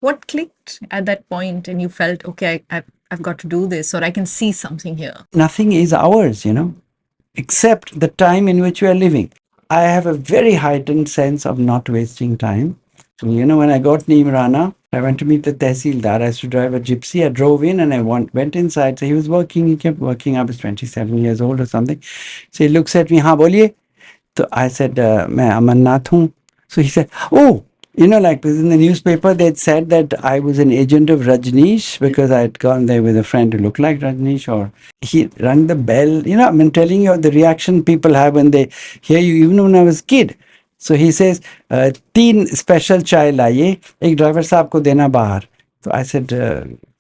What clicked at that point and you felt, okay, I've got to do this, or I can see something here? Nothing is ours, except the time in which we are living. I have a very heightened sense of not wasting time. So, when I got Neemrana, I went to meet the Tehsildar. I used to drive a gypsy. I drove in and I went inside. So he was working. He kept working. I was 27 years old or something. So he looks at me, हाँ बोलिए. So I said, मैं Aman Nath हूँ. So he said, oh, like in the newspaper, they'd said that I was an agent of Rajneesh because I'd gone there with a friend who looked like Rajneesh, or he rang the bell. I mean, telling you the reaction people have when they hear you, even when I was a kid. So he says, तीन special चाय लाइए, एक driver साहब को देना बाहर. तो I said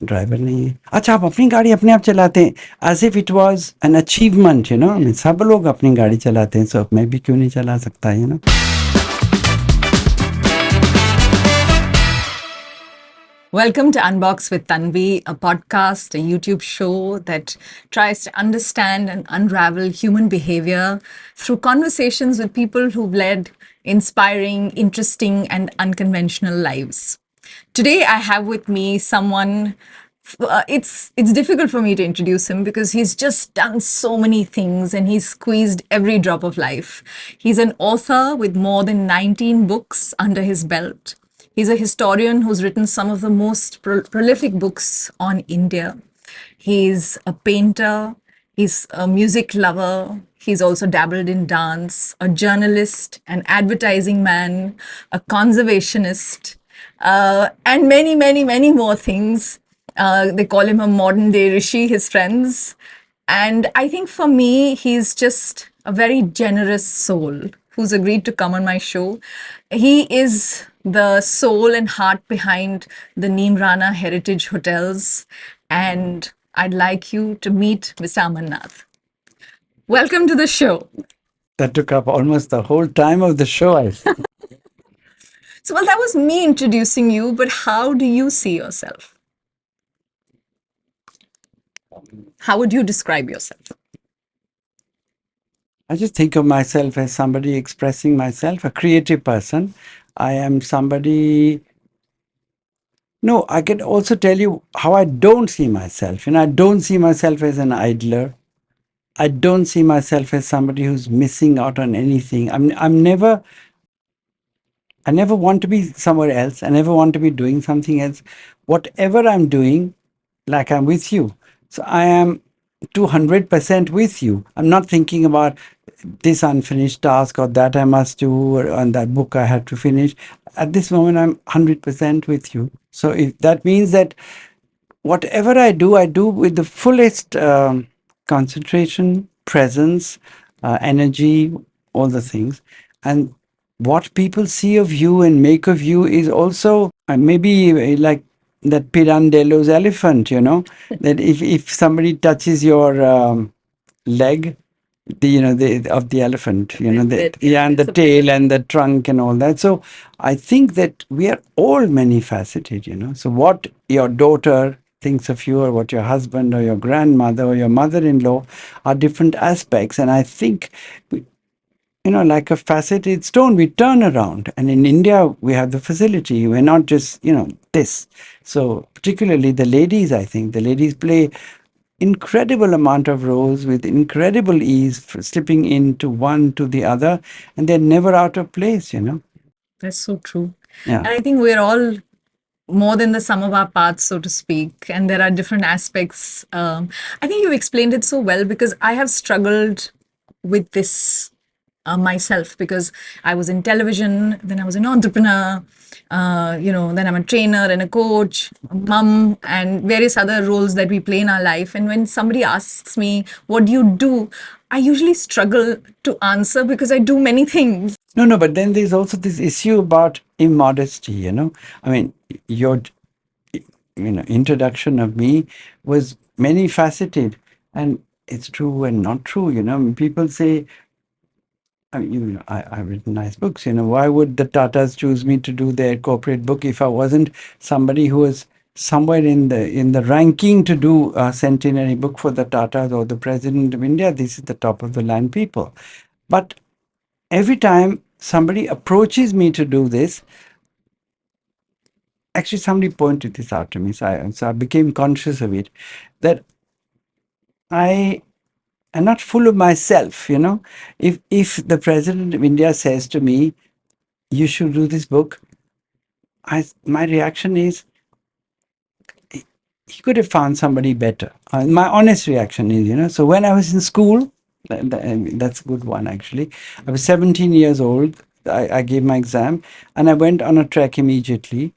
driver नहीं है. अच्छा, आप अपनी गाड़ी अपने आप चलाते हैं, as if it was an achievement. सब लोग अपनी गाड़ी चलाते हैं, सो मैं भी क्यों नहीं चला सकता. Welcome to Unbox with Tanvi, a podcast, a YouTube show that tries to understand and unravel human behavior through conversations with people who've led inspiring, interesting, and unconventional lives. Today, I have with me someone. It's difficult for me to introduce him because he's just done so many things and he's squeezed every drop of life. He's an author with more than 19 books under his belt. He's a historian who's written some of the most prolific books on India. He's a painter, he's a music lover, he's also dabbled in dance, a journalist, an advertising man, a conservationist, and many, many, many more things. They call him a modern day Rishi, his friends. And I think for me, he's just a very generous soul who's agreed to come on my show. He is the soul and heart behind the Neemrana Heritage Hotels. And I'd like you to meet Mr. Aman Nath. Welcome to the show. That took up almost the whole time of the show, I think. So, well, that was me introducing you, but how do you see yourself? How would you describe yourself? I just think of myself as somebody expressing myself, a creative person. I am somebody. No, I can also tell you how I don't see myself. I don't see myself as an idler. I don't see myself as somebody who's missing out on anything. I never want to be somewhere else. I never want to be doing something else. Whatever I'm doing, like I'm with you. So I am 200% with you. I'm not thinking about this unfinished task or that I must do or on that book I have to finish. At this moment, I'm 100% with you. So if that means that whatever I do with the fullest concentration, presence, energy, all the things. And what people see of you and make of you is also maybe like that Pirandello's elephant, that if somebody touches your leg, the of the elephant, yeah, and the tail and the trunk and all that. So I think that we are all many faceted. So what your daughter thinks of you, or what your husband or your grandmother or your mother-in-law, are different aspects. And I think like a faceted stone, we turn around. And in India, we have the facility. We're not just, this. So particularly the ladies, I think the ladies play incredible amount of roles with incredible ease, slipping into one to the other, and they're never out of place. That's so true. Yeah. And I think we're all more than the sum of our parts, so to speak. And there are different aspects. I think you explained it so well because I have struggled with this myself because I was in television, then I was an entrepreneur, then I'm a trainer and a coach, a mum, and various other roles that we play in our life. And when somebody asks me, what do you do? I usually struggle to answer because I do many things. No, but then there's also this issue about immodesty. I mean, your introduction of me was many faceted, and it's true and not true. People say, I mean, I've written nice books. Why would the Tatas choose me to do their corporate book if I wasn't somebody who was somewhere in the ranking to do a centenary book for the Tatas or the President of India? This is the top of the line people. But every time somebody approaches me to do this, actually somebody pointed this out to me, so I became conscious of it, that I am not full of myself. If the president of India says to me, you should do this book, my reaction is, he could have found somebody better. My honest reaction is, so when I was in school, that's a good one actually. I was 17 years old. I gave my exam and I went on a trek immediately,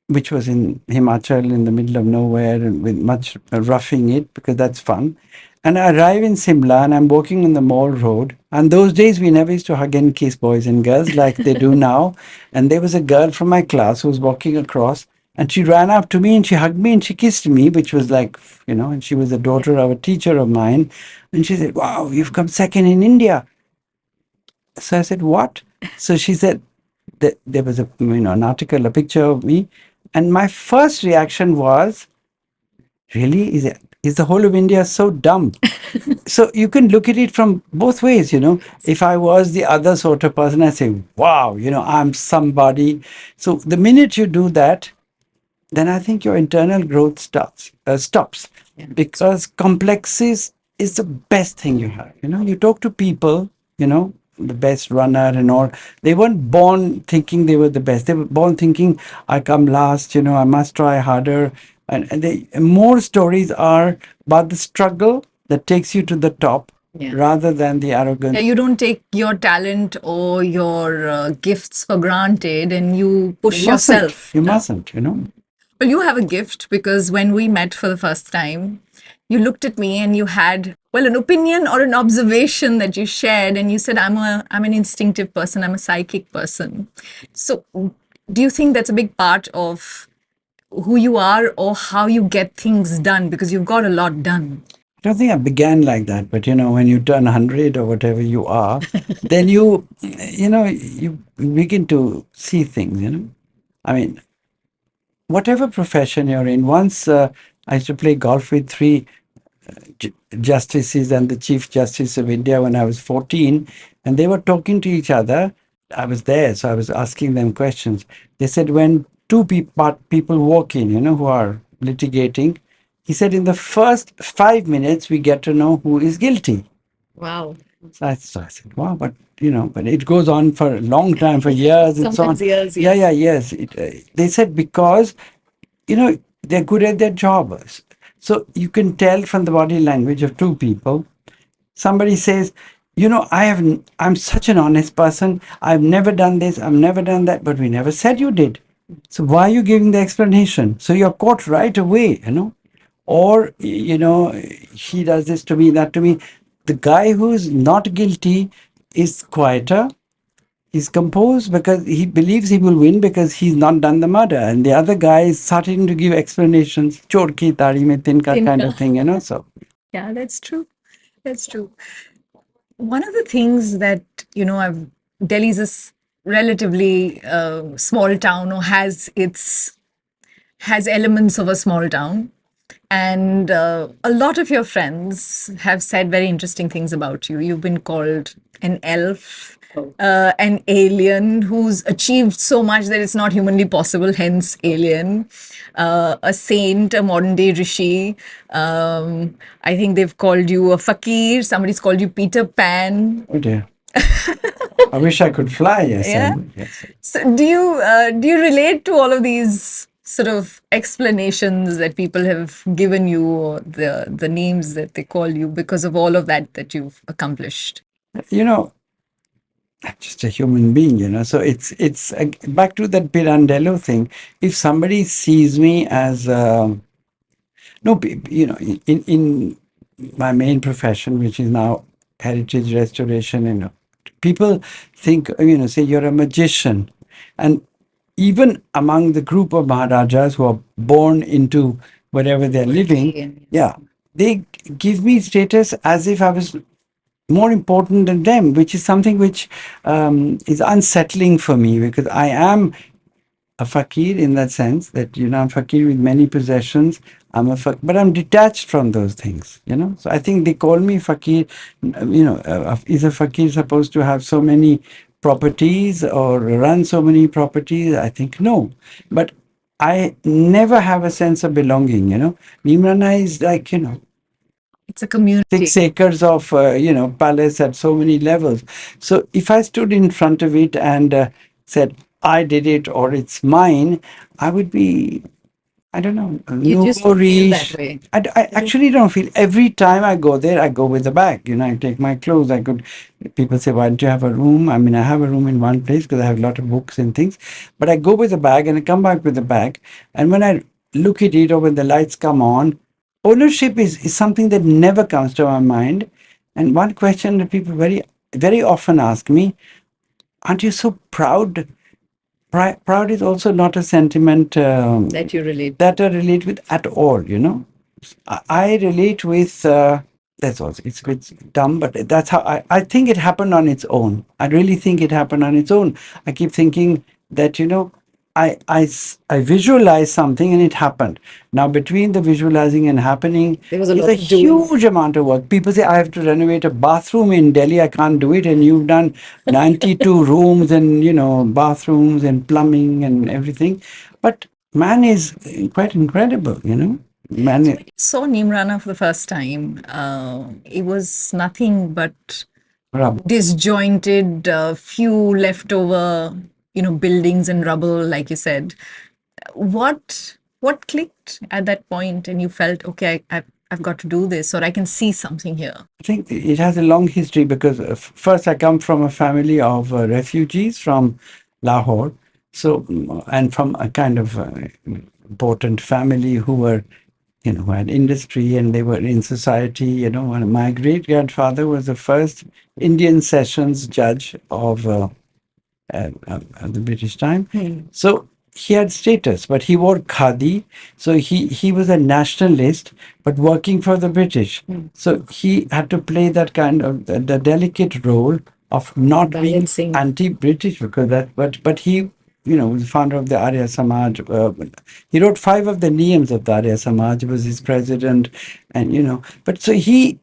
which was in Himachal in the middle of nowhere and with much roughing it because that's fun. And I arrive in Simla and I'm walking on the Mall Road. And those days we never used to hug and kiss boys and girls like they do now. And there was a girl from my class who was walking across and she ran up to me and she hugged me and she kissed me, which was like, and she was the daughter of a teacher of mine. And she said, wow, you've come second in India. So I said, what? So she said, there was an article, a picture of me. And my first reaction was, really, is the whole of India so dumb? So you can look at it from both ways. If I was the other sort of person, I say, wow, I'm somebody. So the minute you do that, then I think your internal growth stops. Yeah. Because complexes is the best thing you have. You talk to people, the best runner and all. They weren't born thinking they were the best. They were born thinking, I come last, I must try harder. And more stories are about the struggle that takes you to the top. Yeah. Rather than the arrogance. Yeah, you don't take your talent or your gifts for granted and you push yourself. You mustn't. Well, you have a gift because when we met for the first time, you looked at me and you had, well, an opinion or an observation that you shared, and you said, I'm an instinctive person, I'm a psychic person. So do you think that's a big part of who you are or how you get things done? Because you've got a lot done. I don't think I began like that, but when you turn 100 or whatever you are, then you begin to see things. I mean, whatever profession you're in, once I used to play golf with three justices and the Chief Justice of India when I was 14, and they were talking to each other. I was there, so I was asking them questions. They said, when two people walk in, who are litigating, he said, in the first 5 minutes, we get to know who is guilty. Wow. So I said, wow, but it goes on for a long time, for years and so on. Years, yes. Yes. They said because, they're good at their job. So you can tell from the body language of two people. Somebody says, I'm such an honest person. I've never done this. I've never done that. But we never said you did. So why are you giving the explanation? So you're caught right away. Or, he does this to me, that to me. The guy who's not guilty is quieter. He's composed because he believes he will win because he's not done the murder. And the other guy is starting to give explanations, chor ki tari mein tinka kind of thing, so. Yeah, that's true. That's true. One of the things that, Delhi's a relatively small town or has elements of a small town. And a lot of your friends have said very interesting things about you. You've been called an elf, an alien who's achieved so much that it's not humanly possible, hence alien, a saint, a modern day rishi. I think they've called you a fakir. Somebody's called you Peter Pan. Oh dear. I wish I could fly, yes. Yeah? Yes. So do you relate to all of these sort of explanations that people have given you, or the names that they call you because of all of that you've accomplished? I'm just a human being, so it's back to that Pirandello thing. If somebody sees me as no, in my main profession, which is now heritage restoration, people think, say you're a magician. And even among the group of Maharajas who are born into wherever they're living, yeah, they give me status as if I was more important than them, which is something which is unsettling for me, because I am a fakir in that sense that, I'm fakir with many possessions. But I'm detached from those things. So I think they call me fakir. Is a fakir supposed to have so many properties or run so many properties? I think no. But I never have a sense of belonging, you know. Neemrana is like, you know, It's a community. 6 acres of, you know, palace at so many levels. So if I stood in front of it and said, I did it or it's mine, I would be, I don't know, You just don't feel that nouveau-riche. way. I actually don't feel. Every time I go there, I go with a bag. You know, I take my clothes. I could. People say, "Why don't you have a room?" I mean, I have a room in one place because I have a lot of books and things. But I go with a bag and I come back with a bag. And when I look at it or when the lights come on, ownership is something that never comes to my mind. And one question that people very often ask me, "Aren't you so proud?" Proud is also not a sentiment That you relate. that I relate with at all, you know. I relate with, that's also, it's a bit dumb, but that's how I think it happened on its own. I really think it happened on its own. I keep thinking that, you know, I visualize something and it happened. Now, between the visualizing and happening, There was a is lot a of doing. huge amount of work. People say, I have to renovate a bathroom in Delhi. I can't do it. And you've done 92 rooms and, you know, bathrooms and plumbing and everything. But man is quite incredible, you know. So Man, when you saw Neemrana for the first time, it was nothing but disjointed, few leftover, buildings and rubble, like you said. What clicked at that point, and you felt, okay, I've got to do this, or I can see something here. I think it has a long history because first I come from a family of refugees from Lahore, so and from a kind of important family who were, you know, who had industry and they were in society. You know, and my great grandfather was the first Indian sessions judge of at the British time. So he had status, but he wore khadi. So he was a nationalist, but working for the British. So he had to play that kind of the delicate role of not Balancing. being anti-British because that. But he, you know, was the founder of the Arya Samaj. He wrote 5 of the niyams of the Arya Samaj. Was his president, and you know. But so he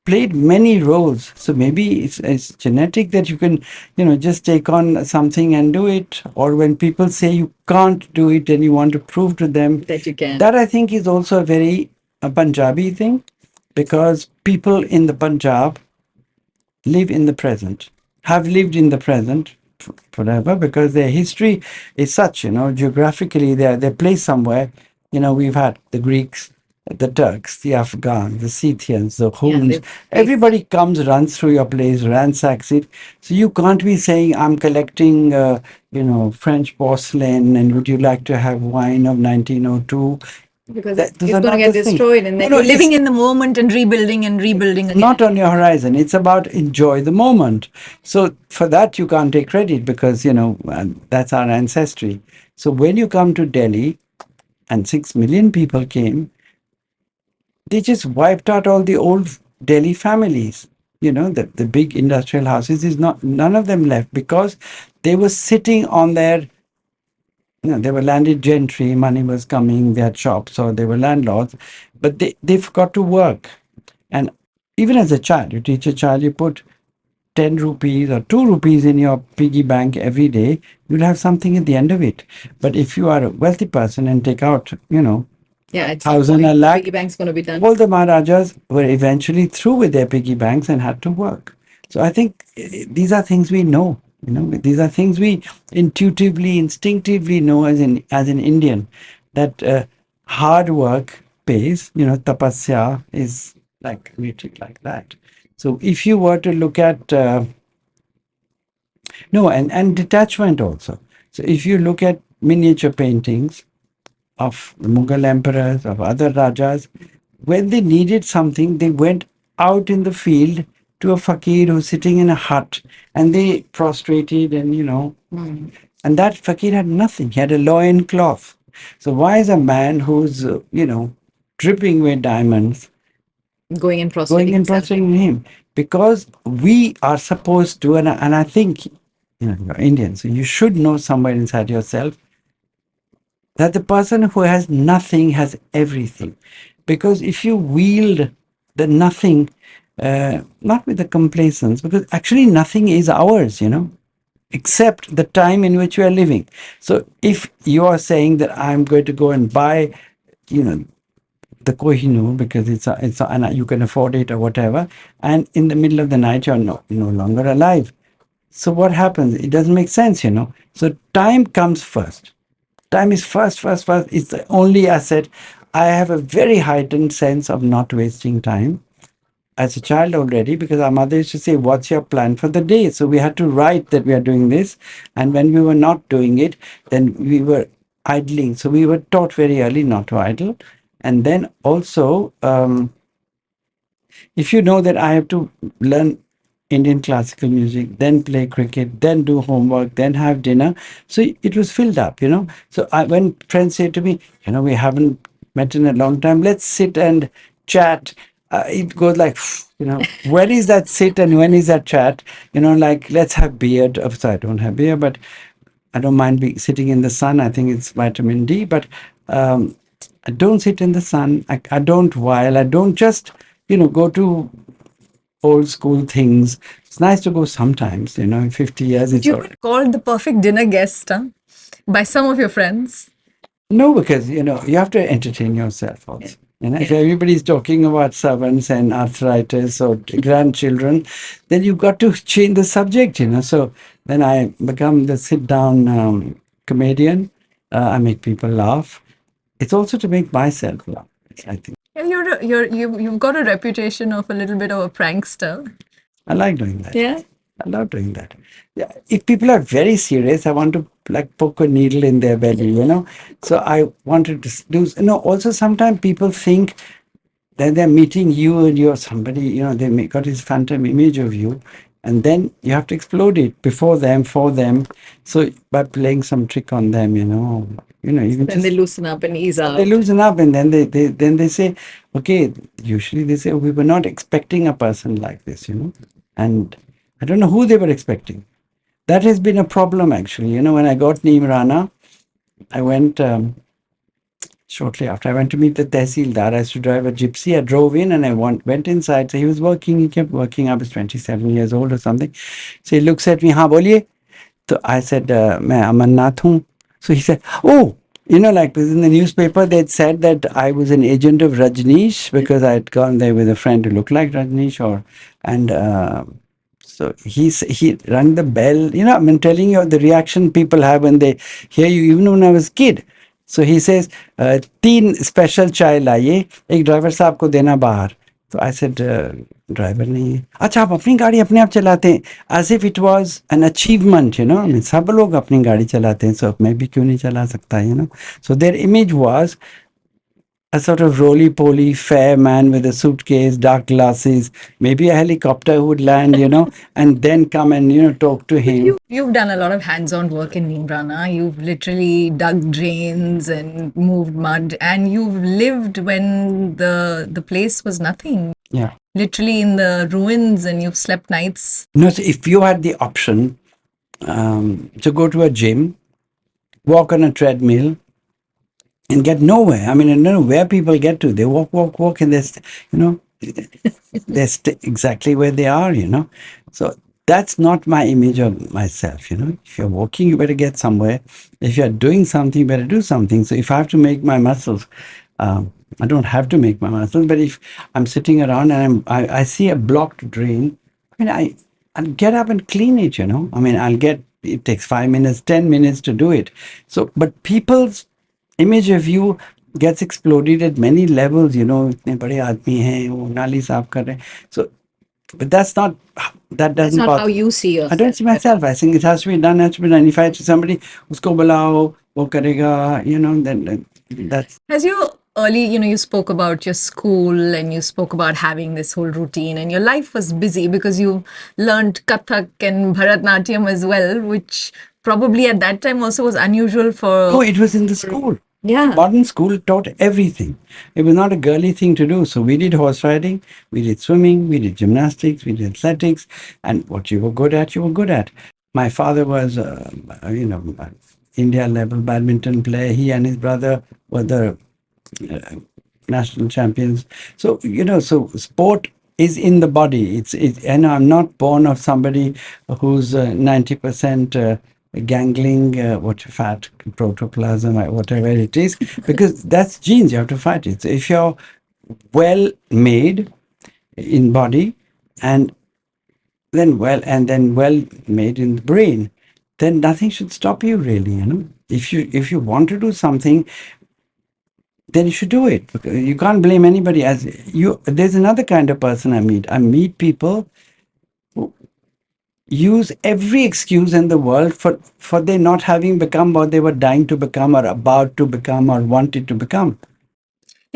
played many roles. So maybe it's genetic that you can, you know, just take on something and do it. Or when people say you can't do it and you want to prove to them That you can. that I think is also a very Punjabi thing because people in the Punjab live in the present, have lived in the present forever because their history is such, you know, geographically they're placed somewhere. You know, we've had the Greeks, the Turks, the Afghans, the Scythians, the Huns. Everybody comes, runs through your place, ransacks it. So you can't be saying, I'm collecting, you know, French porcelain and would you like to have wine of 1902? Because Those it's are going to not get the things. destroyed, and then No, you're living it's in the moment and rebuilding again. not on your horizon. It's about enjoy the moment. So for that, you can't take credit because, you know, that's our ancestry. So when you come to Delhi and 6 million people came, they just wiped out all the old Delhi families. You know, the big industrial houses is not, none of them left because they were sitting on their, you know, they were landed gentry, money was coming, they had shops or they were landlords, but they forgot to work. And even as a child, you teach a child, you put 10 rupees or 2 rupees in your piggy bank every day, you'll have something at the end of it. But if you are a wealthy person and take out, you know, Yeah, at some thousand, point, a lakh, piggy bank's going to be done. all the Maharajas were eventually through with their piggy banks and had to work. So I think these are things we know. You know, these are things we intuitively, instinctively know as an Indian that hard work pays. You know, tapasya is like treated like that. So if you were to look at no, and detachment also. So if you look at miniature paintings of the Mughal emperors, of other Rajas, when they needed something, they went out in the field to a fakir who's sitting in a hut and they prostrated and, you know, and that fakir had nothing. He had a loin cloth. So why is a man who's, you know, dripping with diamonds Going and going prostrating and himself. prostrating him? Because we are supposed to, and I think, you know, you're Indian, so you should know somewhere inside yourself that the person who has nothing has everything. Because if you wield the nothing, not with the complacence, because actually nothing is ours, you know. accept the time in which we are living. So if you are saying that I'm going to go and buy, you know, the Kohinoor because and you can afford it or whatever, and in the middle of the night you're no longer alive. So what happens? It doesn't make sense, you know. So time comes first. Time is first, first, first. It's the only asset. I have a very heightened sense of not wasting time as a child already because our mother used to say, "What's your plan for the day?" So we had to write that we are doing this. And when we were not doing it, then we were idling. So we were taught very early not to idle. And then also, if you know that I have to learn Indian classical music, then play cricket, then do homework, then have dinner. So it was filled up, you know. So when friends say to me, you know, we haven't met in a long time, let's sit and chat. It goes like, you know, when is that sit and when is that chat? You know, like, let's have beer. So I don't have beer, but I don't mind sitting in the sun. I think it's vitamin D, but I don't sit in the sun. I don't while. I don't just, you know, go to old school things. It's nice to go sometimes, you know, in 50 years, it's You've all been right. called the perfect dinner guest, huh? By some of your friends. No, because, you know, you have to entertain yourself also. You know, if everybody's talking about servants and arthritis or grandchildren, then you've got to change the subject, you know. So then I become the sit down comedian. I make people laugh. It's also to make myself laugh, I think. Yeah, you've got a reputation of a little bit of a prankster. I like doing that. Yeah. I love doing that. Yeah, if people are very serious, I want to like poke a needle in their belly, you know. So I wanted to do, you know, also sometimes people think that they're meeting you and you're somebody, you know, they got this phantom image of you. And then you have to explode it before them, for them. So by playing some trick on them, even Then they just loosen up and ease they out. loosen up and then they say, okay, usually they say, we were not expecting a person like this, you know. And I don't know who they were expecting. That has been a problem actually. You know, when I got Neemrana, I went shortly after. I went to meet the Tehsildar. I used to drive a gypsy. I drove in and I went inside. So he was working. He kept working. I was 27 years old or something. So he looks at me, हाँ बोलिए. So I said, मैं Aman Nath हूँ. So he said, oh, you know, like in the newspaper, they'd said that I was an agent of Rajneesh because I'd gone there with a friend who looked like Rajneesh, and so he rang the bell. You know, I'm telling you the reaction people have when they hear you. Even when I was a kid, so he says, तीन special चाय लाइए, एक driver साहब को देना बाहर. तो I said driver नहीं है. अच्छा, आप अपनी गाड़ी अपने आप चलाते हैं, as if it was an achievement, you know. सब लोग अपनी गाड़ी चलाते हैं, सो मैं भी क्यों नहीं चला सकता, you know. So there image was a sort of roly-poly fair man with a suitcase, dark glasses, maybe a helicopter would land, you know, and then come and, you know, talk to him. You've done a lot of hands-on work in Neemrana. You've literally dug drains and moved mud, and you've lived when the place was nothing. Yeah. Literally in the ruins, and you've slept nights. No, so if you had the option to go to a gym, walk on a treadmill, and get nowhere. I mean, I don't know where people get to. They walk, walk, walk, and you know, they're exactly where they are, you know. So that's not my image of myself, you know. If you're walking, you better get somewhere. If you're doing something, you better do something. So if I have to make my muscles, I don't have to make my muscles, but if I'm sitting around and I see a blocked drain, I mean, I'll get up and clean it, you know. I mean, it takes 5 minutes, 10 minutes to do it. So, but people's image of you gets exploded at many levels, you know. इतने बड़े आदमी हैं, वो नाली साफ कर रहे हैं. So, but that doesn't not bother. how you see I don't yourself. see myself. I think it has to be done. Has to be done. If I to somebody, उसको बुलाओ, वो करेगा, you know. Then that's As you early, you spoke about your school and you spoke about having this whole routine, and your life was busy because you learned Kathak and Bharatnatyam as well, which probably at that time also was unusual for. no. It was in the school. Yeah. Modern school taught everything. It was not a girly thing to do. So we did horse riding, we did swimming, we did gymnastics, we did athletics, and what you were good at, you were good at. My father was, India level badminton player. He and his brother were the national champions. So, you know, so sport is in the body. And I'm not born of somebody who's 90% gangling, what fat, protoplasm, whatever it is, because that's genes. You have to fight it. So if you're well made in body, and then well made in the brain, then nothing should stop you really. If you want to do something, then you should do it. You can't blame anybody. As you, there's another kind of person I meet. I meet people who use every excuse in the world for they not having become what they were dying to become, or about to become, or wanted to become.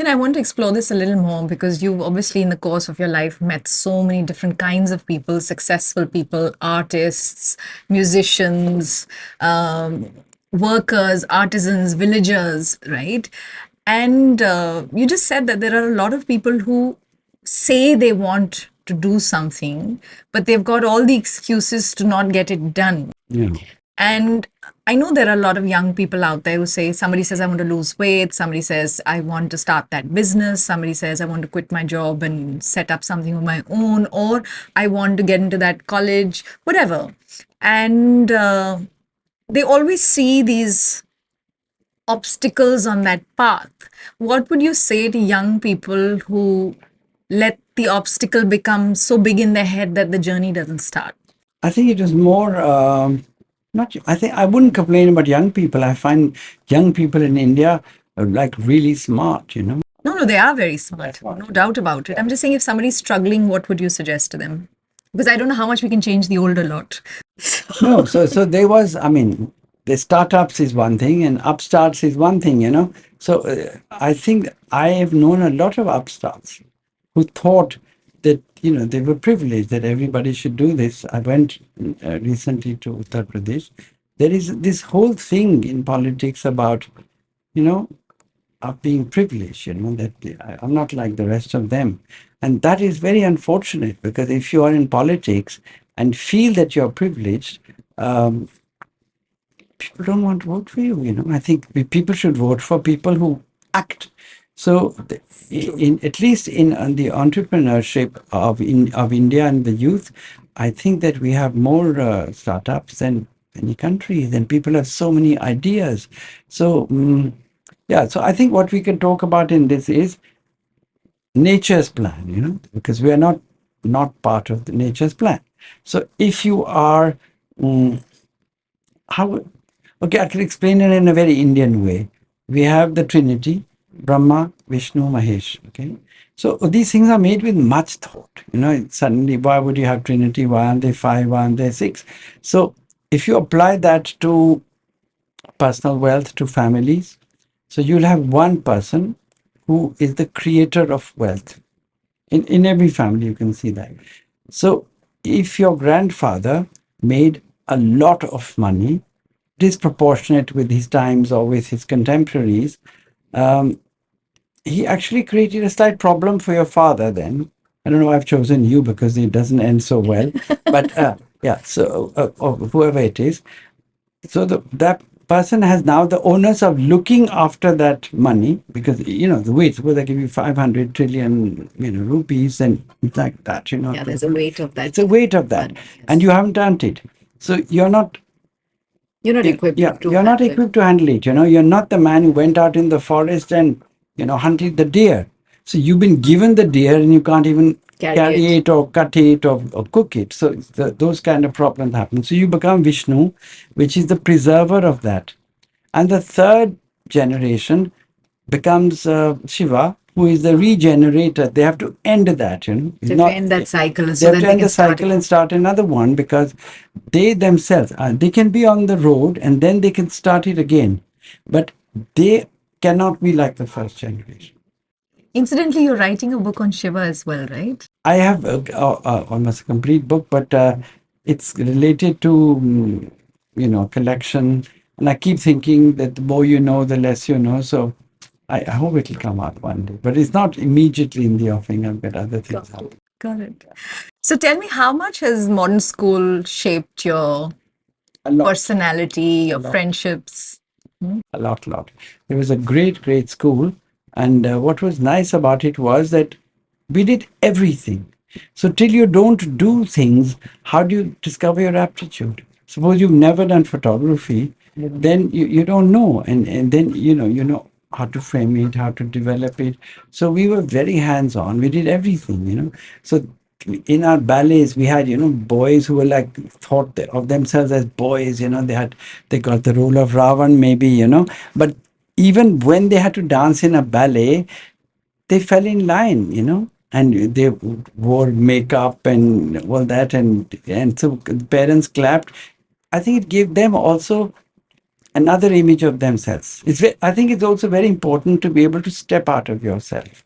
I want to explore this a little more because you've obviously, in the course of your life, met so many different kinds of people, successful people, artists, musicians, workers, artisans, villagers, right? And you just said that there are a lot of people who say they want to do something, but they've got all the excuses to not get it done. Yeah. And I know there are a lot of young people out there who say, somebody says, I want to lose weight. Somebody says, I want to start that business. Somebody says, I want to quit my job and set up something of my own, or I want to get into that college, whatever. And they always see these obstacles on that path. What would you say to young people who let the obstacle become so big in their head that the journey doesn't start? I think it was more. Not. I think I wouldn't complain about young people. I find young people in India are like really smart. No, no, they are very smart. No doubt about it. I'm just saying, if somebody's struggling, what would you suggest to them? Because I don't know how much we can change the older lot. No, so there was. I mean, the startups is one thing, and upstarts is one thing. So I think I have known a lot of upstarts who thought that they were privileged, that everybody should do this. I went recently to Uttar Pradesh. There is this whole thing in politics about you know of being privileged. That I'm not like the rest of them, and that is very unfortunate, because if you are in politics and feel that you're privileged, um, people don't want to vote for you. I think people should vote for people who act. So, in at least in on the entrepreneurship of India and the youth, I think that we have more startups than any country. Then people have so many ideas. So, yeah. So I think what we can talk about in this is nature's plan. Because we are not part of the nature's plan. So if you are, how okay, I can explain it in a very Indian way. We have the Trinity, Brahma, Vishnu, Mahesh. Okay. So these things are made with much thought. Suddenly, why would you have Trinity? Why aren't they five? Why aren't they six? So if you apply that to personal wealth, to families, so you'll have one person who is the creator of wealth. In every family, you can see that. So if your grandfather made a lot of money, disproportionate with his times or with his contemporaries, he actually created a slight problem for your father then. I don't know why I've chosen you, because it doesn't end so well. But yeah, so or whoever it is. So that person has now the onus of looking after that money, because the weight, suppose I give you 500 trillion rupees, and it's like that. Yeah, there's a weight of that. It's a weight of that, and you haven't earned it. So you're not equipped yeah, to you're not handle it. equipped to handle it. You're not the man who went out in the forest and hunted the deer. So you've been given the deer, and you can't even carry it or cut it or cook it. So those kind of problems happen. So you become Vishnu, which is the preserver of that. And the third generation becomes Shiva, who is the regenerator. They have to end that. They have to end that cycle They so have that to they end can the cycle and start another one, because they themselves, they can be on the road and then they can start it again, but they cannot be like the first generation. Incidentally, you're writing a book on Shiva as well, right? I have almost a complete book, but it's related to collection, and I keep thinking that the more you know, the less you know. So I hope it'll come out one day, but it's not immediately in the offing. I've got other things happening. Got it. So tell me, how much has modern school shaped your A lot. personality, your friendships? A lot. It was a great school, and what was nice about it was that we did everything. So till you don't do things, how do you discover your aptitude? Suppose you've never done photography, then you don't know. And then, you know how to frame it, how to develop it. So we were very hands-on. We did everything. So in our ballets, we had, boys who were like thought of themselves as boys. They got the role of Ravan, maybe. But even when they had to dance in a ballet, they fell in line. And they wore makeup and all that, and so the parents clapped. I think it gave them also another image of themselves. I think it's also very important to be able to step out of yourself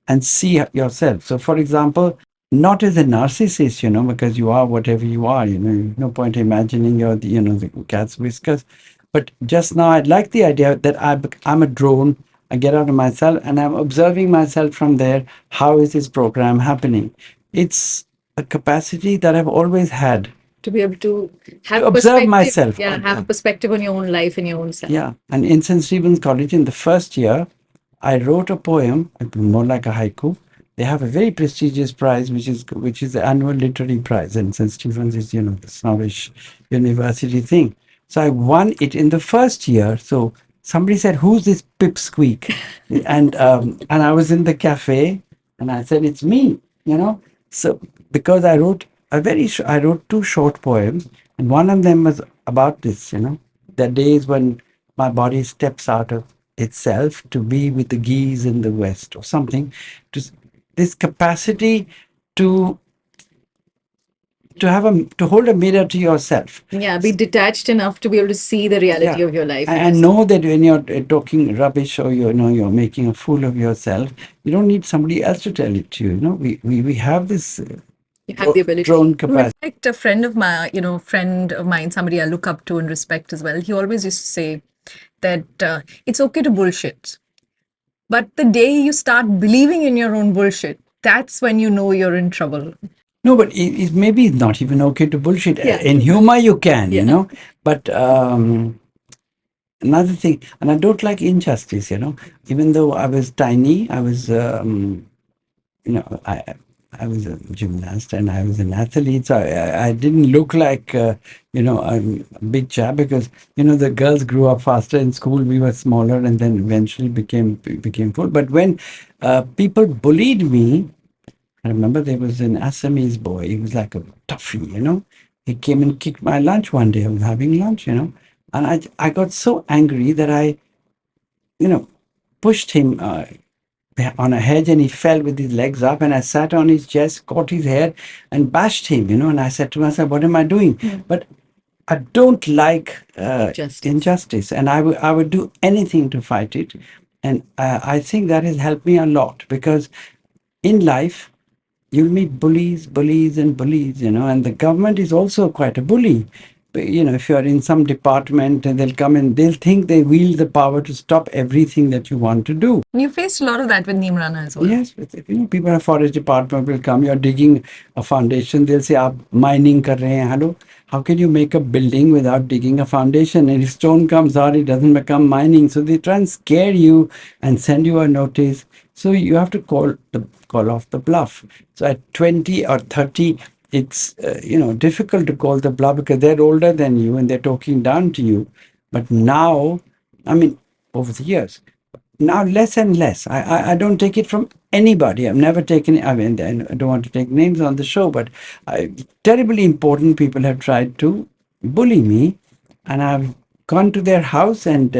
and see yourself. So, for example, not as a narcissist, because you are whatever you are. No point imagining you're the cat's whiskers. But just now, I'd like the idea that I'm a drone. I get out of myself and I'm observing myself from there. How is this program happening? It's a capacity that I've always had To be able to have to observe perspective. myself. Yeah, have a perspective on your own life and your own self. Yeah. And in St. Stephen's College, in the first year, I wrote a poem, more like a haiku. They have a very prestigious prize, which is the annual literary prize, and St. Stephen's is the snobbish university thing. So I won it in the first year. So somebody said, "Who's this pipsqueak?" and I was in the cafe, and I said, "It's me." So because I wrote two short poems, and one of them was about this. The days when my body steps out of itself to be with the geese in the west or something. To this capacity to to hold a mirror to yourself. Yeah, be detached enough to be able to see the reality Yeah. of your life. And know that when you're talking rubbish or you're making a fool of yourself, you don't need somebody else to tell it to you. We have this You have the ability. drone To capacity. reflect, a friend of mine, somebody I look up to and respect as well. He always used to say that it's okay to bullshit, but the day you start believing in your own bullshit, that's when you know you're in trouble. No, but it maybe it's not even okay to bullshit. Yeah. In humor, you can, Yeah. but another thing, and I don't like injustice. Even though I was tiny, I was, you know, I, I was a gymnast and I was an athlete. So I didn't look like, a big chap because, the girls grew up faster in school. We were smaller and then eventually became full. But when people bullied me, I remember there was an Assamese boy. He was like a toughie. He came and kicked my lunch one day. I was having lunch. And I got so angry that I, pushed him on a hedge and he fell with his legs up. And I sat on his chest, caught his hair and bashed him. And I said to myself, what am I doing? But I don't like injustice. And I would do anything to fight it. And I think that has helped me a lot because in life, you'll meet bullies and bullies. And the government is also quite a bully. But, if you're in some department and they'll come and they'll think they wield the power to stop everything that you want to do. You faced a lot of that with Neemrana as well. Yes, people in forest department will come. You're digging a foundation. They'll say, "Aap mining kar rahe hain." Hello, how can you make a building without digging a foundation? And if stone comes out, it doesn't become mining. So they try and scare you and send you a notice. So you have to call off the bluff. So at 20 or 30, it's difficult to call the bluff because they're older than you and they're talking down to you. But now, I mean, over the years now less and less. I don't take it from anybody. I've never taken it. I mean, I don't want to take names on the show, but terribly important people have tried to bully me, and I've gone to their house and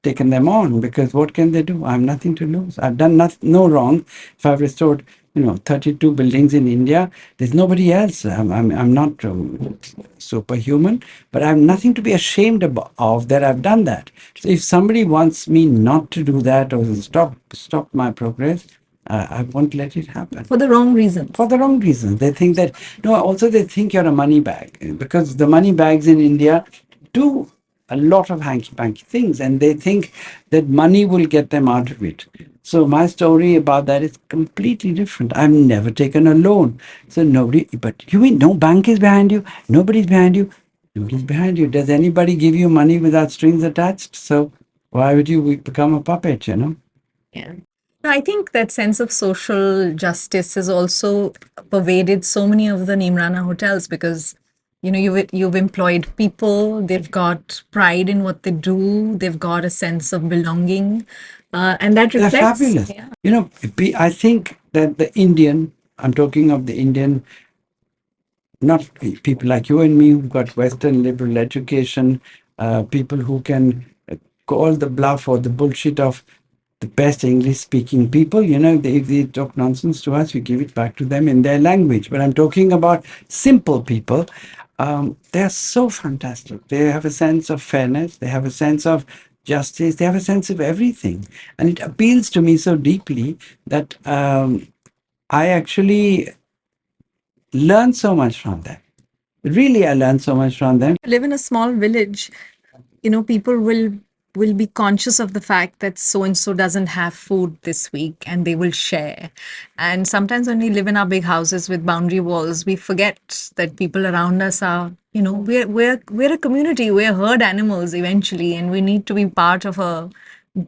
taken them on because what can they do? I have nothing to lose. I've done no wrong. If I've restored 32 buildings in India. There's nobody else. I'm not superhuman, but I have nothing to be ashamed of that I've done that. So if somebody wants me not to do that or stop my progress, I won't let it happen. For the wrong reasons. For the wrong reasons. They think that, no, also they think you're a money bag because the money bags in India do a lot of hanky-panky things and they think that money will get them out of it. So my story about that is completely different. I've never taken a loan. So but you mean no bank is behind you? Nobody's behind you? Nobody's behind you. Does anybody give you money without strings attached? So why would you become a puppet, Yeah. I think that sense of social justice has also pervaded so many of the Neemrana hotels because you've employed people, they've got pride in what they do, they've got a sense of belonging, and that They're reflects. fabulous. Yeah. I think that the Indian, I'm talking of the Indian, not people like you and me who've got Western liberal education, people who can call the bluff or the bullshit of the best English speaking people. If they talk nonsense to us, we give it back to them in their language. But I'm talking about simple people. They're so fantastic. They have a sense of fairness, they have a sense of justice, they have a sense of everything. And it appeals to me so deeply that I actually learn so much from them. Really, I learned so much from them. Live in a small village, people will be conscious of the fact that so and so doesn't have food this week and they will share. And sometimes when we live in our big houses with boundary walls, we forget that people around us are, we're a community, we're herd animals eventually, and we need to be part of a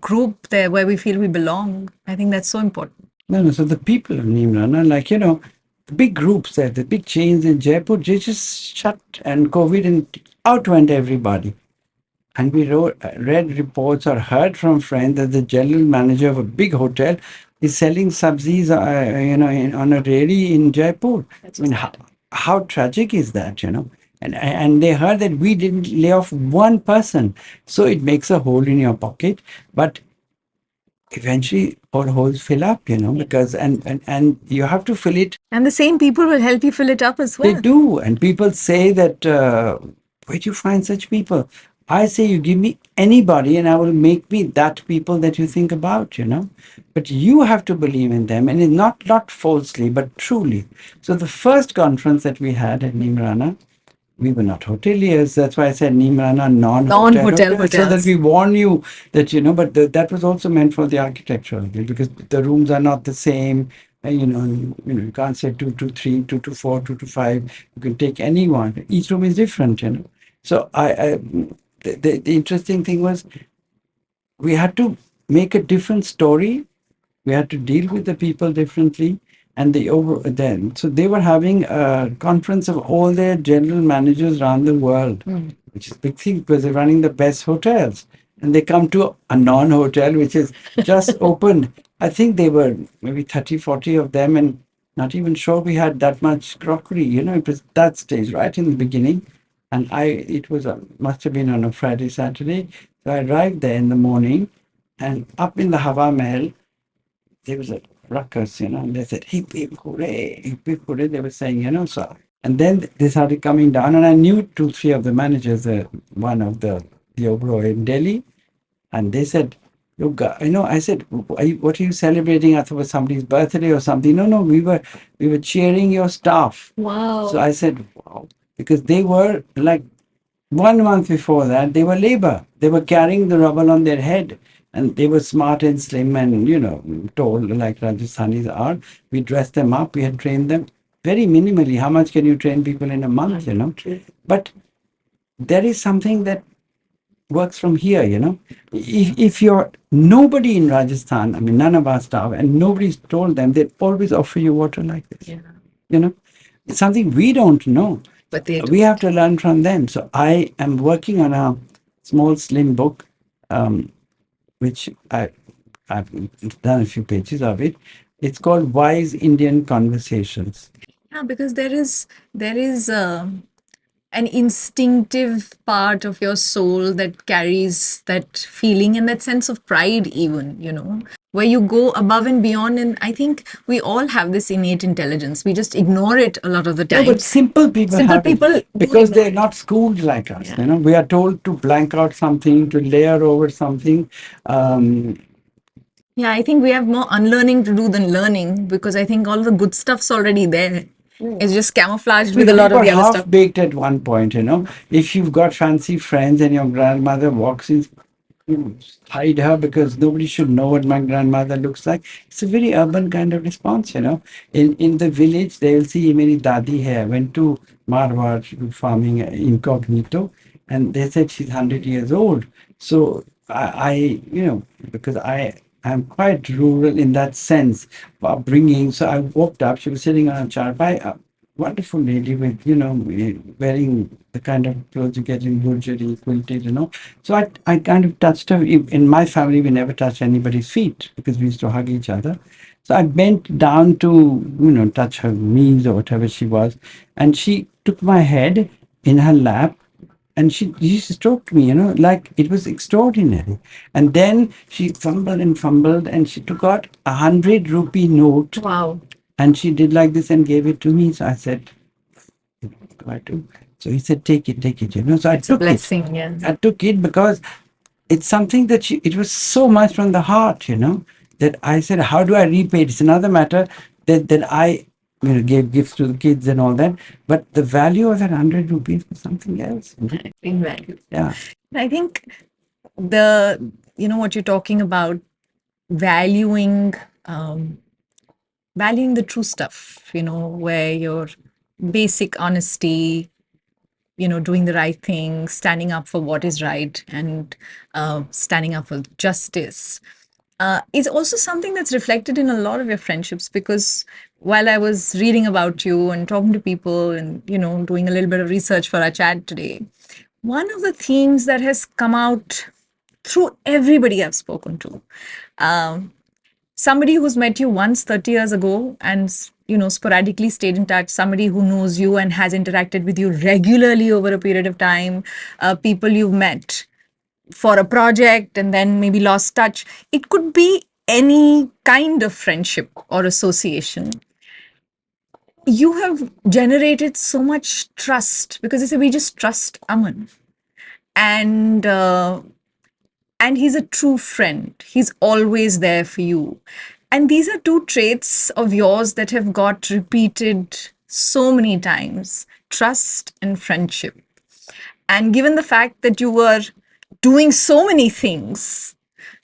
group there where we feel we belong. I think that's so important. No, no. So the people of Neemrana, the big groups there, the big chains in Jaipur, they just shut and COVID and out went everybody. And we read reports or heard from friends that the general manager of a big hotel is selling sabzis, on a rally in Jaipur. I mean, how tragic is that? And they heard that we didn't lay off one person. So it makes a hole in your pocket. But eventually all holes fill up, because and you have to fill it. And the same people will help you fill it up as They well. do. And people say that, where do you find such people? I say, you give me anybody and I will make me that people that you think about. But you have to believe in them, and not falsely, but truly. So the first conference that we had at Neemrana, we were not hoteliers. That's why I said Neemrana non-hotel Non-hotel hotel, so that hotels. we warn you that. But that was also meant for the architectural because the rooms are not the same. You can't say 223, 224, 225. You can take any one. Each room is different. So the interesting thing was we had to make a different story. We had to deal with the people differently. And so they were having a conference of all their general managers around the world, which is a big thing because they're running the best hotels. And they come to a non-hotel, which is just opened. I think they were maybe 30, 40 of them, and not even sure we had that much crockery. It was that stage right in the beginning. And it was must have been on a Friday, Saturday. So I arrived there in the morning, and up in the Hawa Mahal, there was a ruckus, and they said, hip, hip, hooray, hip, hip, hooray. They were saying, so. And then they started coming down, and I knew two, three of the managers, one of the Oberoi in Delhi, and they said, look, I said, what are you celebrating? I thought it was somebody's birthday or something. No, no, we were cheering your staff. Wow. So I said, wow, because they were like 1 month before that, they were labor. They were carrying the rubble on their head. And they were smart and slim and, tall like Rajasthanis are. We dressed them up. We had trained them very minimally. How much can you train people in a month? But there is something that works from here. If you're nobody in Rajasthan, I mean, none of our staff, and nobody's told them, they'd always offer you water like this. Yeah. It's something we don't know. But they do. We have to learn from them. So I am working on a small, slim book, which I've done a few pages of it. It's called Wise Indian Conversations. Yeah, because there is an instinctive part of your soul that carries that feeling and that sense of pride, even, where you go above and beyond. And I think we all have this innate intelligence. We just ignore it a lot of the No, time. but simple people Simple have people it do because ignore they're it. not schooled like us. Yeah. We are told to blank out something, to layer over something. Yeah, I think we have more unlearning to do than learning because I think all the good stuff's already there. It's just camouflaged with a lot We of were the other stuff. half baked at one point. If you've got fancy friends and your grandmother walks in, you hide her because nobody should know what my grandmother looks like. It's a very urban kind of response. In the village, they'll see many dadi hai. I went to Marwar farming incognito, and they said she's 100 years old. So I because I I'm quite rural in that sense of upbringing. So I walked up. She was sitting on a chair. A wonderful lady with, wearing the kind of clothes you get in Burjari, quilted, So I kind of touched her. In my family, we never touch anybody's feet because we used to hug each other. So I bent down to, touch her knees or whatever she was. And she took my head in her lap and she stroked me, like it was extraordinary. And then she fumbled and she took out 100 rupee note. Wow. And she did like this and gave it to me. So I said, "What do I do?" So he said, take it, So I It's a took it. blessing, yeah. I took it because it's something that it was so much from the heart, that I said, how do I repay it? It's another matter that I, gave gifts to the kids and all that. But the value of that 100 rupees was something else. In value. Yeah. I think the, what you're talking about, valuing, um, valuing the true stuff, where your basic honesty, doing the right thing, standing up for what is right, and standing up for justice is also something that's reflected in a lot of your friendships. Because while I was reading about you and talking to people and, doing a little bit of research for our chat today, one of the themes that has come out through everybody I've spoken to, um, somebody who's met you once 30 years ago and sporadically stayed in touch, somebody who knows you and has interacted with you regularly over a period of time, people you've met for a project and then maybe lost touch. It could be any kind of friendship or association. You have generated so much trust because they say we just trust Aman, and he's a true friend. He's always there for you. And these are two traits of yours that have got repeated so many times: trust and friendship. And given the fact that you were doing so many things,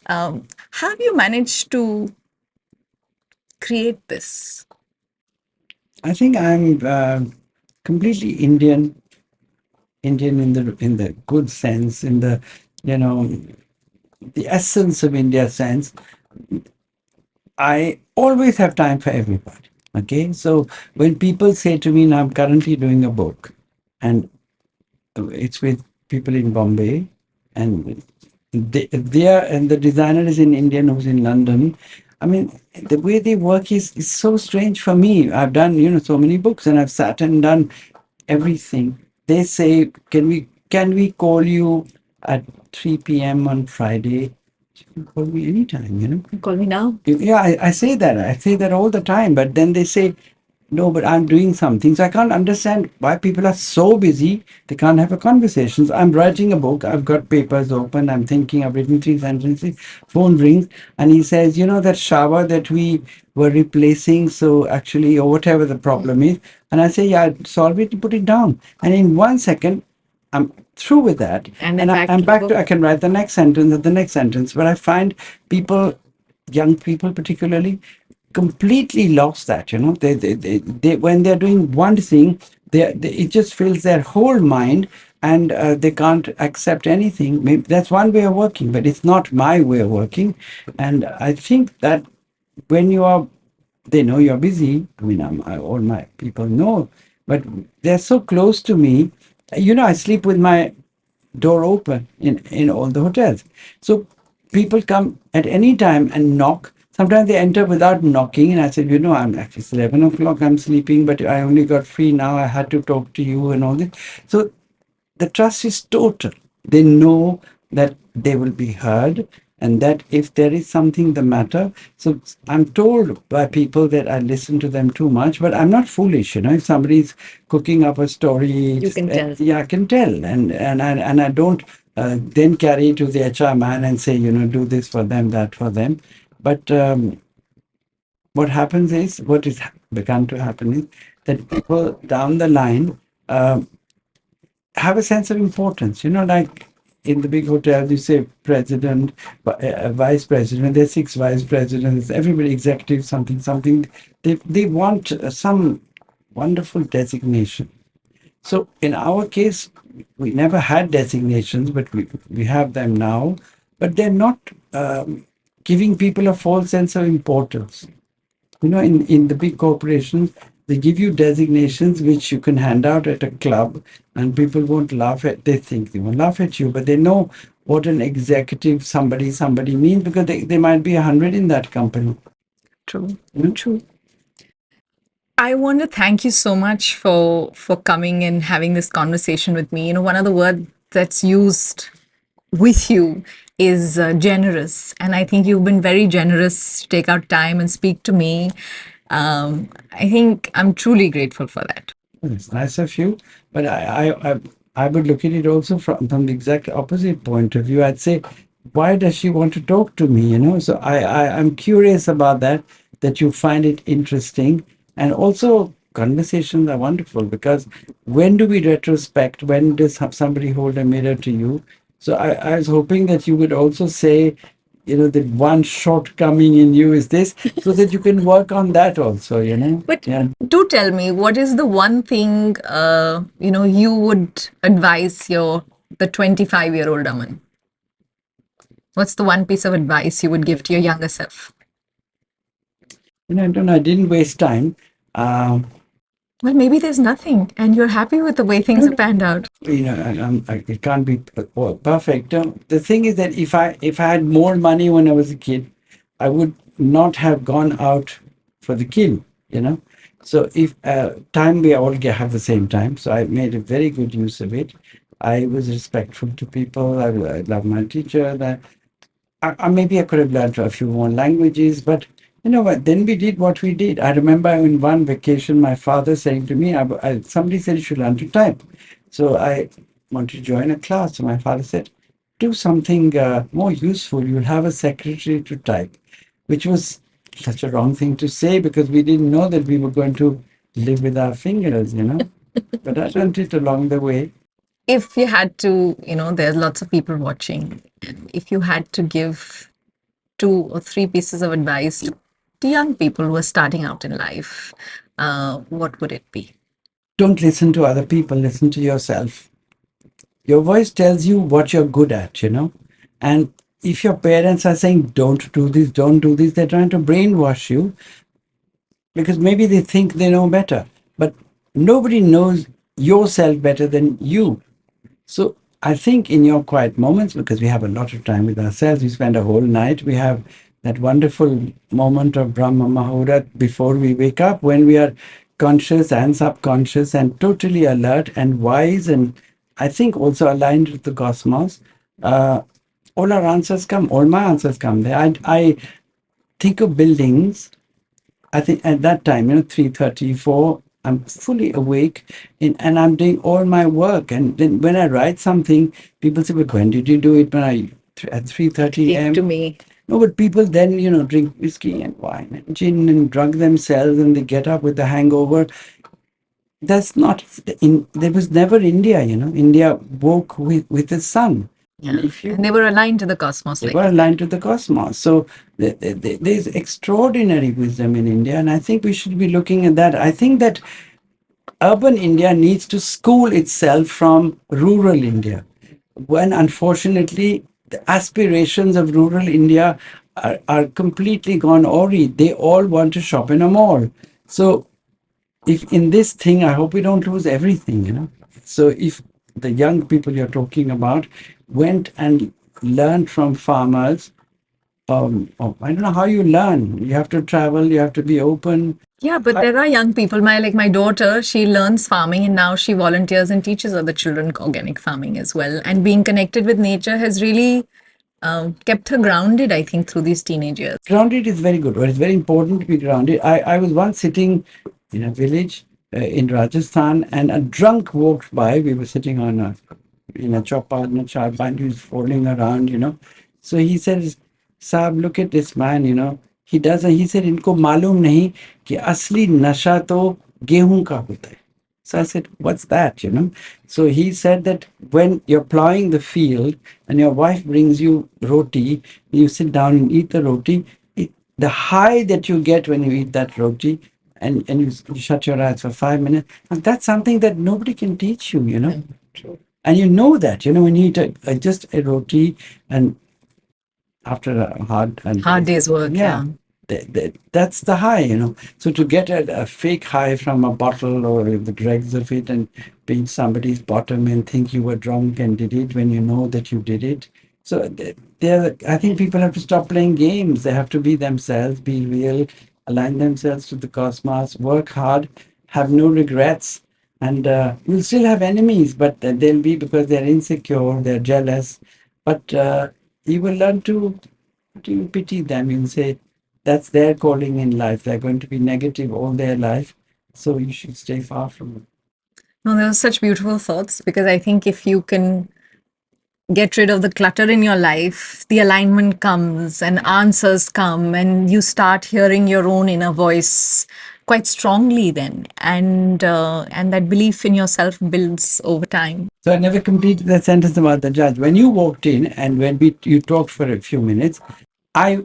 how have you managed to create this? I think I'm completely Indian in the good sense, in the you know the essence of India sense. I always have time for everybody. Okay, so when people say to me, now I'm currently doing a book, and it's with people in Bombay, and they are, and the designer is in India who's in London. I mean, the way they work is so strange for me. I've done, so many books and I've sat and done everything. They say, can we call you at 3 p.m. on Friday? You can call me anytime, Call me now. Yeah, I say that. I say that all the time. But then they say, no, but I'm doing something. So I can't understand why people are so busy. They can't have a conversation. So I'm writing a book. I've got papers open. I'm thinking. I've written 3 sentences. Phone rings. And he says, that shower that we were replacing. So actually, or whatever the problem is. And I say, yeah, solve it, put it down. And in 1 second, I'm through with that. And then I'm back back to, I can write the next sentence and the next sentence. But I find people, young people particularly, completely lost that. They when they're doing one thing, it just fills their whole mind, and they can't accept anything. Maybe that's one way of working, but it's not my way of working. And I think that when you are, they know you're busy. I mean, all my people know, but they're so close to me. I sleep with my door open in all the hotels. So people come at any time and knock. Sometimes they enter without knocking, and I said, I'm actually it's 11 o'clock. I'm sleeping, but I only got free now. I had to talk to you and all this. So the trust is total. They know that they will be heard, and that if there is something the matter. So I'm told by people that I listen to them too much, but I'm not foolish. If somebody's cooking up a story, you can tell. yeah, I can tell, and I don't then carry it to the HR man and say, do this for them, that for them. But what happens is, what is begun to happen is that people down the line have a sense of importance. Like in the big hotels, you say president, vice president. There's 6 vice presidents. Everybody executive, something, something. They want some wonderful designation. So in our case, we never had designations, but we have them now. But they're not. giving people a false sense of importance. In the big corporations, they give you designations which you can hand out at a club, and people won't laugh at. They think they won't laugh at you, but they know what an executive somebody means, because they might be 100 in that company. True. You know? True. I want to thank you so much for coming and having this conversation with me. One of the words that's used with you is generous, and I think you've been very generous to take out time and speak to me. I think I'm truly grateful for that. It's nice of you, but I would look at it also from the exact opposite point of view. I'd say, why does she want to talk to me? So I'm curious about that you find it interesting. And also, conversations are wonderful, because when do we retrospect? When does somebody hold a mirror to you? So I was hoping that you would also say, the one shortcoming in you is this, so that you can work on that also. But Yeah. do tell me, what is the one thing you would advise the 25-year-old Aman? What's the one piece of advice you would give to your younger self? I don't know. I didn't waste time. Um, Well, maybe there's nothing, and you're happy with the way things have panned out. it can't be perfect. The thing is that if I had more money when I was a kid, I would not have gone out for the kill. So if time, we all have the same time, so I made a very good use of it. I was respectful to people. I love my teacher. Maybe I could have learned a few more languages, but you know what? Then we did what we did. I remember in one vacation, my father saying to me, somebody said you should learn to type. So I wanted to join a class. So my father said, do something more useful. You'll have a secretary to type, which was such a wrong thing to say, because we didn't know that we were going to live with our fingers. But I learned it along the way. If you had to, there's lots of people watching, and if you had to give two or three pieces of advice to young people who are starting out in life, what would it be? Don't listen to other people, listen to yourself. Your voice tells you what you're good at. And if your parents are saying, don't do this, they're trying to brainwash you, because maybe they think they know better. But nobody knows yourself better than you. So I think in your quiet moments, because we have a lot of time with ourselves, we spend a whole night, we have that wonderful moment of Brahma Muhurat before we wake up, when we are conscious and subconscious and totally alert and wise, and I think also aligned with the cosmos. Uh, all our answers come, all my answers come there. I think of buildings. I think at that time, 3:34, I'm fully awake, and I'm doing all my work. And then when I write something, people say, but when did you do it? At 3:30 Speak a.m.? to me. No, but people then, drink whiskey and wine and gin and drug themselves, and they get up with a hangover. That's not there was never India. India woke with the sun. And Yeah. if you And they were aligned to the cosmos, they like were you said. aligned to the cosmos. So there's extraordinary wisdom in India, and I think we should be looking at that. I think that urban India needs to school itself from rural India. When unfortunately the aspirations of rural India are completely gone awry, they all want to shop in a mall. So if in this thing, I hope we don't lose everything. So if the young people you're talking about went and learned from farmers, I don't know how you learn. You have to travel, you have to be open. Yeah, but there are young people. My daughter, she learns farming and now she volunteers and teaches other children organic farming as well. And being connected with nature has really kept her grounded, I think, through these teenage years. Grounded is very good, but it's very important to be grounded. I was once sitting in a village in Rajasthan, and a drunk walked by. We were sitting on in a chopper, in a charpan, and he was falling around. So he says, Saab, look at this man. He said, इनको मालूम नहीं कि असली नशा तो गेहूं का होता है. So I said, what's that? So he said that when you're plowing the field and your wife brings you roti, you sit down and eat the roti, the high that you get when you eat that roti, and you shut your eyes for 5 minutes, and that's something that nobody can teach you. True. And you know that, when you eat just a roti, and after a hard and Hard day's work, yeah, yeah. that's the high, So to get a fake high from a bottle or the dregs of it and pinch somebody's bottom and think you were drunk and did it when you know that you did it. So I think people have to stop playing games. They have to be themselves, be real, align themselves to the cosmos, work hard, have no regrets. And you'll still have enemies, but they'll be because they're insecure, they're jealous. But you will learn to pity them and say that's their calling in life. They're going to be negative all their life, so you should stay far from them. No, those are such beautiful thoughts because I think if you can get rid of the clutter in your life, the alignment comes and answers come, and you start hearing your own inner voice quite strongly then, and that belief in yourself builds over time. So I never completed that sentence about the judge. When you walked in and when you talked for a few minutes, I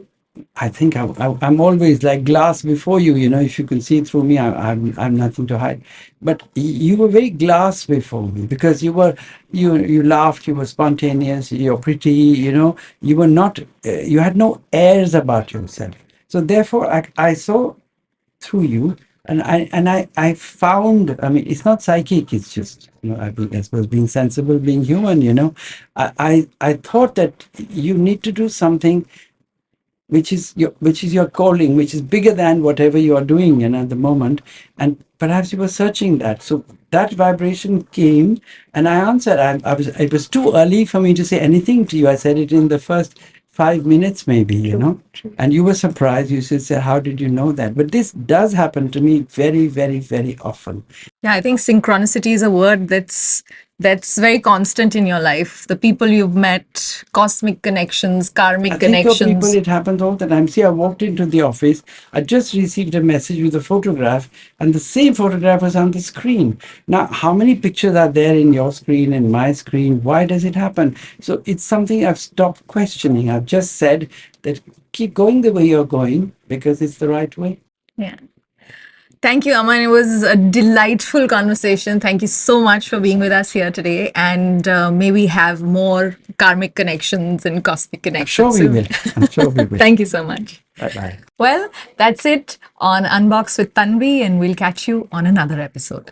I think I'm always like glass before you. If you can see through me, I'm nothing to hide. But you were very glass before me because you laughed, you were spontaneous, you're pretty. You were not. You had no airs about yourself. So therefore, I saw through you, and I found. I mean, it's not psychic. It's just I suppose being sensible, being human. I thought that you need to do something which is your calling, which is bigger than whatever you are doing at the moment, and perhaps you were searching that. So that vibration came, and I answered. I was. It was too early for me to say anything to you. I said it in the first 5 minutes, maybe. True. And you were surprised. You said, "How did you know that?" But this does happen to me very, very, very often. Yeah, I think synchronicity is a word that's very constant in your life. The people you've met, cosmic connections, I karmic think for people, connections. it happens all the time. See, I walked into the office. I just received a message with a photograph, and the same photograph was on the screen. Now, how many pictures are there in your screen and my screen? Why does it happen? So it's something I've stopped questioning. I've just said that keep going the way you're going because it's the right way. Yeah. Thank you, Aman. It was a delightful conversation. Thank you so much for being with us here today. And may we have more karmic connections and cosmic I'm sure connections we soon. will. I'm sure we will. Thank you so much. Bye bye. Well, that's it on Unbox with Tanvi, and we'll catch you on another episode.